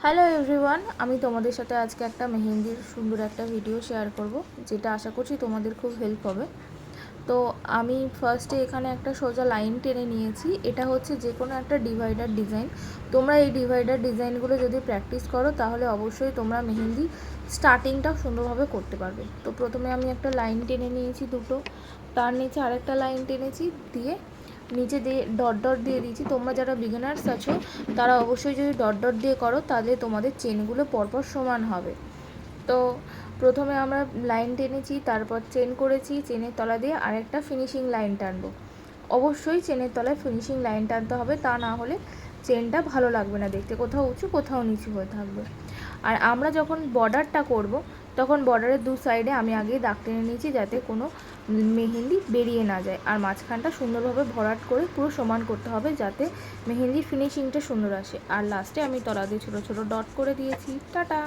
Hello everyone, আমি তোমাদের সাথে আজকে একটা মেহেন্দির সুন্দর একটা ভিডিও শেয়ার করব, যেটা আশা করছি তোমাদের খুব হেল্প হবে। তো আমি ফার্স্টে এখানে একটা সোজা লাইন টেনে নিয়েছি। এটা হচ্ছে যে কোনো একটা ডিভাইডার ডিজাইন। তোমরা এই ডিভাইডার ডিজাইনগুলো যদি প্র্যাকটিস করো তাহলে অবশ্যই তোমরা মেহেন্দি স্টার্টিংটা সুন্দরভাবে করতে পারবে। তো প্রথমে আমি একটা লাইন টেনে নিয়েছি দুটো, তার নিচে আরেকটা লাইন টেনেছি, দিয়ে নিচে দিয়ে ডট ডট দিয়ে দিয়েছি। তোমরা যারা বিগিনার্স আছো তারা অবশ্যই যদি ডট ডট দিয়ে করো তাহলে তোমাদের চেনগুলো পরপর সমান হবে। তো প্রথমে আমরা লাইন টেনেছি, তারপর চেন করেছি, চেনের তলা দিয়ে আরেকটা ফিনিশিং লাইন টানবো। অবশ্যই চেনের তলায় ফিনিশিং লাইন টানতে হবে, তা না হলে চেনটা ভালো লাগবে না দেখতে, কোথাও উঁচু কোথাও নিচু হয়ে থাকবে। আর আমরা যখন বর্ডারটা করব তখন বর্ডারের দু সাইডে আমি আগেই দাগ টেনে নিয়েছি যাতে কোনো মেহেন্দি বেরিয়ে না যায়। আর মাঝখানটা সুন্দরভাবে ভরাট করে পুরো সমান করতে হবে যাতে মেহেন্দির ফিনিশিংটা সুন্দর আসে। আর লাস্টে আমি তলা দিয়ে ছোটো ছোটো ডট করে দিয়েছি। টাটা।